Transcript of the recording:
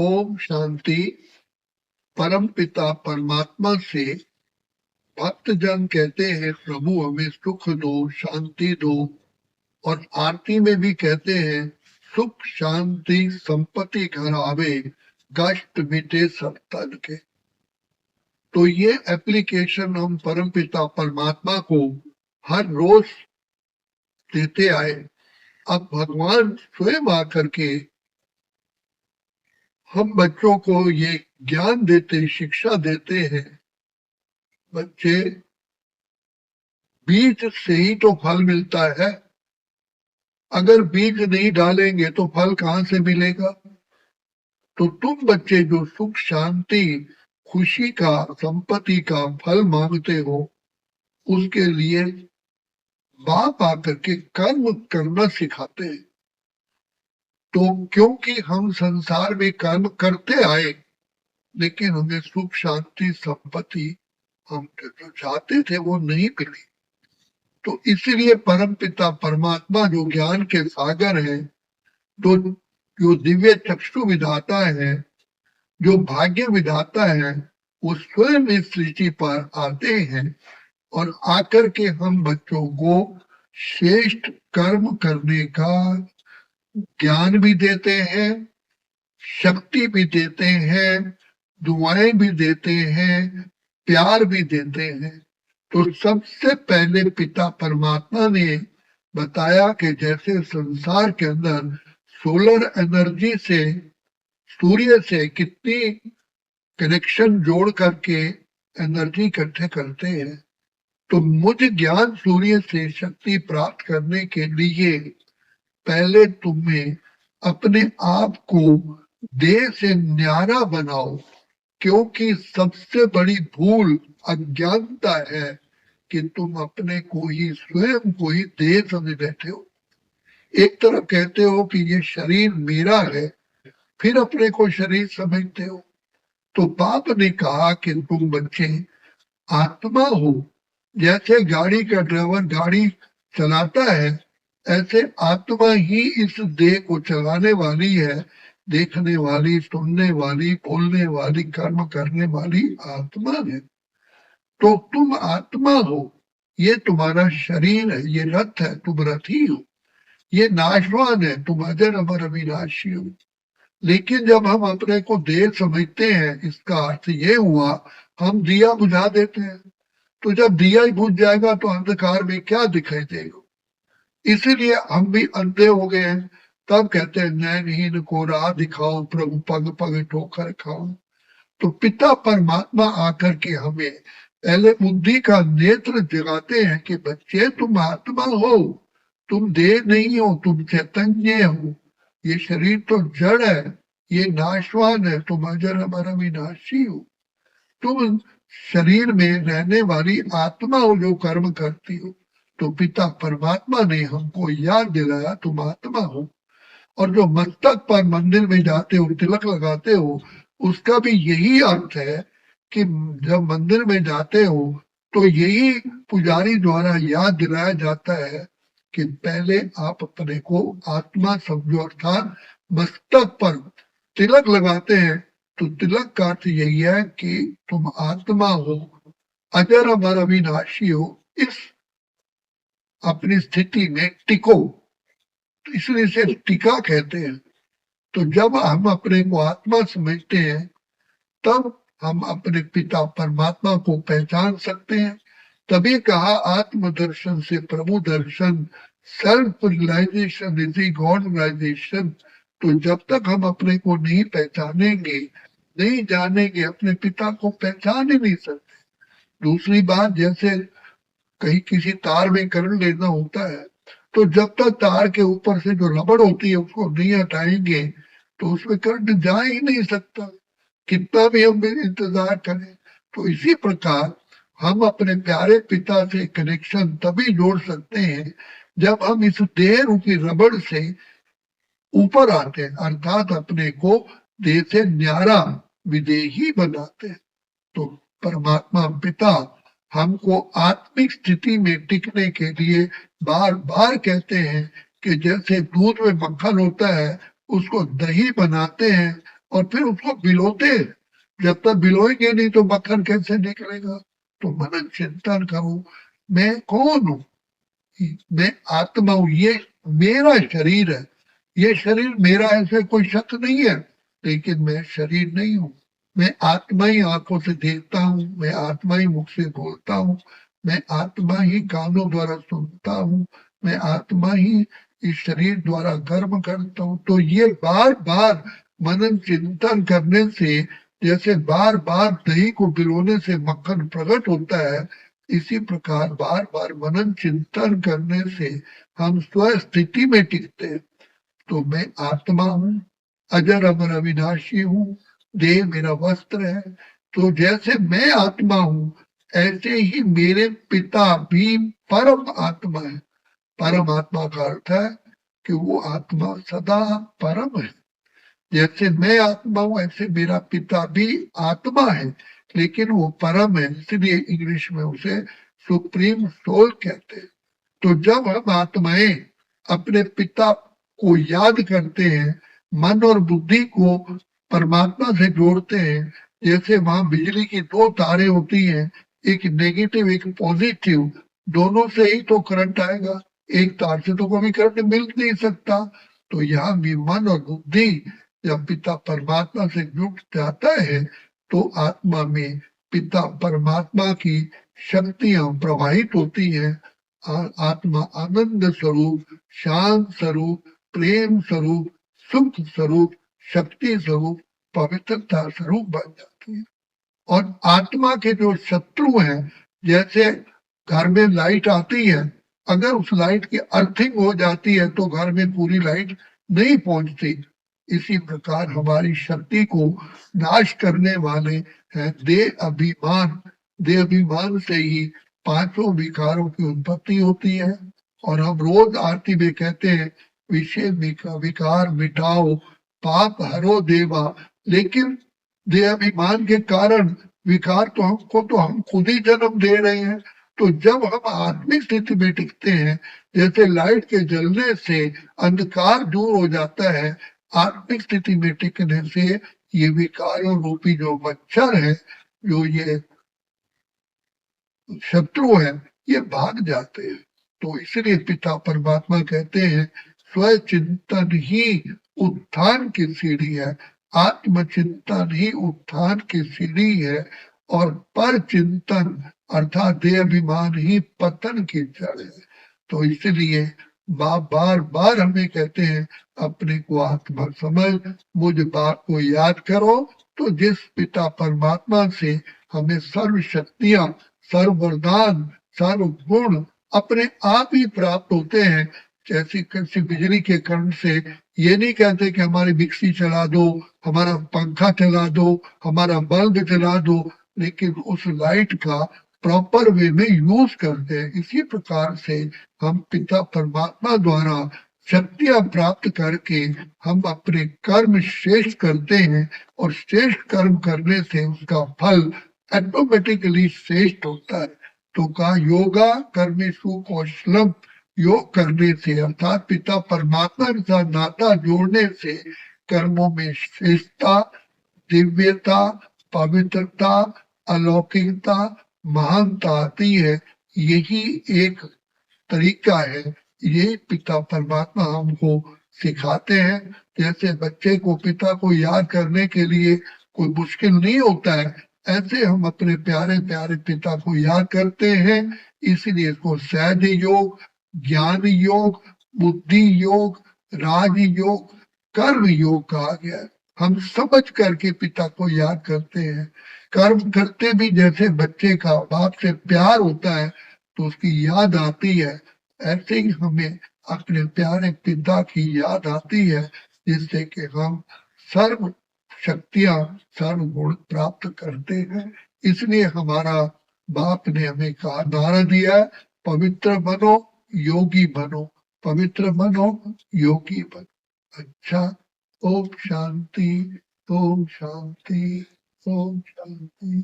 ओम शांति। परम पिता परमात्मा से भक्तजन कहते हैं, प्रभु हमें सुख दो, शांति दो। और आरती में भी कहते हैं, सुख शांति संपत्ति घर आवे, कष्ट मिटे सब तन के। तो ये एप्लीकेशन हम परम पिता परमात्मा को हर रोज देते आए। अब भगवान स्वयं आकर के हम बच्चों को ये ज्ञान देते, शिक्षा देते हैं। बच्चे, बीज से ही तो फल मिलता है। अगर बीज नहीं डालेंगे तो फल कहाँ से मिलेगा? तो तुम बच्चे जो सुख शांति खुशी का संपत्ति का फल मांगते हो, उसके लिए बाप आकर के कर्म करना सिखाते हैं। तो क्योंकि हम संसार में कर्म करते आए, लेकिन हमें सुख शांति संपत्ति हम जो चाहते थे वो नहीं मिली। तो इसलिए परम पिता परमात्मा जो ज्ञान के सागर है, तो जो दिव्य चक्षु विधाता है, जो भाग्य विधाता है, वो स्वयं इस सृष्टि पर आते हैं और आकर के हम बच्चों को श्रेष्ठ कर्म करने का ज्ञान भी देते हैं, शक्ति भी देते हैं, दुआएं भी देते हैं, प्यार भी देते हैं। तो सबसे पहले पिता परमात्मा ने बताया कि जैसे संसार के अंदर सोलर एनर्जी से, सूर्य से कितनी कनेक्शन जोड़ करके एनर्जी इकट्ठे करते हैं, तो मुझ ज्ञान सूर्य से शक्ति प्राप्त करने के लिए पहले तुम्हें अपने आप को देह से न्यारा बनाओ। क्योंकि सबसे बड़ी भूल अज्ञानता है कि तुम अपने को ही, स्वयं को ही देह समझ बैठे हो। एक तरफ कहते हो कि ये शरीर मेरा है, फिर अपने को शरीर समझते हो। तो बाप ने कहा कि तुम बच्चे आत्मा हो। जैसे गाड़ी का ड्राइवर गाड़ी चलाता है, ऐसे आत्मा ही इस देह को चलाने वाली है, देखने वाली, सुनने वाली, बोलने वाली, कर्म करने वाली आत्मा है। तो तुम आत्मा हो, ये तुम्हारा शरीर है, ये रथ है, तुम रथी हो। ये नाशवान है, तुम अजर अमर अविनाशी हो। लेकिन जब हम अपने को देह समझते हैं, इसका अर्थ ये हुआ हम दिया बुझा देते हैं। तो जब दिया ही बुझ जाएगा तो अंधकार में क्या दिखाई देगा? इसीलिए हम भी अंधे हो गए हैं। तब कहते हैं, नैनहीन को राह दिखाओ, प्रभु पग पग ठोकर खाओ। तो पिता परमात्मा आकर के हमें पहले बुद्धि का नेत्र जगाते हैं कि बच्चे तुम आत्मा हो, तुम देह नहीं हो, तुम चैतन्य हो। ये शरीर तो जड़ है, ये नाशवान है, तुम अजर अमर अविनाशी हो। तुम शरीर में रहने वाली आत्मा हो जो कर्म करती हो। तो पिता परमात्मा ने हमको याद दिलाया, तुम आत्मा हो। और जो मस्तक पर मंदिर में जाते हो, तिलक लगाते हो, उसका भी यही अर्थ है कि जब मंदिर में जाते हो तो यही पुजारी द्वारा याद दिलाया जाता है कि पहले आप अपने को आत्मा समझो। अर्थात मस्तक पर तिलक लगाते हैं तो तिलक का अर्थ यही है कि तुम आत्मा हो, अजर अमर अविनाशी हो। इस अपनी स्थिति में टिको, तो इसलिए इसे टीका कहते हैं। तो जब हम अपने को आत्मा समझते हैं, तब हम अपने पिता परमात्मा को पहचान सकते हैं। तभी कहा आत्म दर्शन से प्रभु दर्शन, self realisation is God realisation. तो जब तक हम अपने को नहीं पहचानेंगे, नहीं जानेंगे, अपने पिता को पहचान ही नहीं सकते। दूसरी बात, जैसे कहीं किसी तार में करंट लेना होता है, तो जब तक तार के ऊपर से जो रबड़ होती है उसको नहीं हटाएंगे तो उसमें करंट जा ही नहीं सकता, कितना भी हम इंतजार करें। तो इसी प्रकार हम अपने प्यारे पिता से कनेक्शन तभी जोड़ सकते हैं जब हम इस देह रूपी रबड़ से ऊपर आते हैं, अर्थात अपने को देह से न्यारा विदेही बनाते हैं। तो परमात्मा पिता हमको आत्मिक स्थिति में टिकने के लिए बार बार कहते हैं कि जैसे दूध में मक्खन होता है, उसको दही बनाते हैं और फिर उसको भिगोते, जब तक भिगोएंगे नहीं तो मक्खन कैसे निकलेगा। तो मनन चिंतन करो, मैं कौन हूँ, मैं आत्मा हूँ, ये मेरा शरीर है, ये शरीर मेरा ऐसे कोई शक नहीं है, लेकिन मैं शरीर नहीं हूँ। मैं आत्मा ही आंखों से देखता हूँ, मैं आत्मा ही मुख से बोलता हूँ, मैं आत्मा ही कानों द्वारा सुनता हूँ, मैं आत्मा ही इस शरीर द्वारा कर्म करता हूँ। तो ये बार बार मनन चिंतन करने से, जैसे बार बार दही को भिगोने से मक्खन प्रकट होता है, इसी प्रकार बार बार मनन चिंतन करने से हम स्व स्थिति में टिकते हैं। तो मैं आत्मा हूँ, अजर अमर अविनाशी हूँ, देह मेरा वस्त्र है। तो जैसे मैं आत्मा हूँ, ऐसे ही मेरे पिता भी परम आत्मा है। परम आत्मा का अर्थ है कि वो आत्मा सदा परम है। जैसे मैं आत्मा हूं, ऐसे मेरा पिता भी आत्मा है, लेकिन वो परम है, इसलिए इंग्लिश में उसे सुप्रीम सोल कहते हैं। तो जब हम आत्माएं अपने पिता को याद करते हैं, मन और बुद्धि को परमात्मा से जोड़ते हैं, जैसे वहां बिजली की दो तारें होती हैं, एक नेगेटिव एक पॉजिटिव, दोनों से ही तो करंट आएगा, एक तार से तो कभी करंट मिल नहीं सकता। तो यहाँ भी मन और बुद्धि जब पिता परमात्मा से जुट जाता है, तो आत्मा में पिता परमात्मा की शक्तियां प्रवाहित होती है। आत्मा आनंद स्वरूप, शांत स्वरूप, प्रेम स्वरूप, सुख स्वरूप, शक्ति स्वरूप, पवित्रता स्वरूप बन जाती है। और आत्मा के जो शत्रु हैं, जैसे घर में लाइट आती है, अगर उस लाइट की अर्थिंग हो जाती है तो घर में पूरी लाइट नहीं पहुंचती। इसी प्रकार हमारी शक्ति को नाश करने वाले हैं देह अभिमान। देह अभिमान से ही पांचों विकारों की उत्पत्ति होती है। और हम रोज आरती में कहते हैं, विषय विकार मिटाओ, पाप हरो देवा। लेकिन देह अभिमान के कारण विकार तो हमको, तो हम खुद ही जन्म दे रहे हैं। तो जब हम आत्मिक स्थिति में टिकते हैं, जैसे लाइट के जलने से अंधकार दूर हो जाता है, आत्मिक स्थिति में टिकने से ये विकारों रूपी जो मच्छर है, जो ये शत्रु है, ये भाग जाते हैं। तो इसलिए पिता परमात्मा कहते हैं, स्व चिंतन ही उत्थान की सीढ़ी है, आत्मचिंतन ही उत्थान की सीढ़ी है, और पर चिंतन अर्थात देह अभिमान ही पतन की जड़ है। तो इसलिए बाप बार बार हमें कहते हैं, अपने को आत्मा समझ, मुझ बाप को याद करो। तो जिस पिता परमात्मा से हमें सर्व शक्तियां, सर्व वरदान, सर्व गुण अपने आप ही प्राप्त होते हैं। जैसे किसी बिजली के करंट से ये नहीं कहते कि हमारी मिक्सी चला दो, हमारा पंखा चला दो, हमारा बल्ब चला दो, लेकिन उस लाइट का प्रॉपर वे में यूज करते हैं। इसी प्रकार से हम पिता परमात्मा द्वारा शक्तियां प्राप्त करके हम अपने कर्म श्रेष्ठ करते हैं, और श्रेष्ठ कर्म करने से उसका फल ऑटोमेटिकली श्रेष्ठ होता है। तो कहा, योगा कर्मेषु कौशलम, योग करने से अर्थात पिता परमात्मा के साथ नाता जोड़ने से कर्मों में श्रेष्ठता, दिव्यता, पवित्रता, अलौकिकता, महानता आती है। यही एक तरीका है, ये पिता परमात्मा हमको सिखाते हैं। जैसे बच्चे को पिता को याद करने के लिए कोई मुश्किल नहीं होता है, ऐसे हम अपने प्यारे प्यारे पिता को याद करते हैं। इसलिए इसको सहज योग, ज्ञान योग, बुद्धि योग, राज योग, कर्म योग कहा गया है। हम समझ करके पिता को याद करते हैं। कर्म करते भी जैसे बच्चे का बाप से प्यार होता है तो उसकी याद आती है, ऐसे ही हमें अपने प्यारे पिता की याद आती है, जिससे कि हम सर्व शक्तियां, सर्व गुण प्राप्त करते हैं। इसलिए हमारा बाप ने हमें कहा, नारा दिया, पवित्र बनो, योगी बनो, पवित्र बनो, योगी बनो। अच्छा, ओम शांति, ओम शांति, ओम शांति।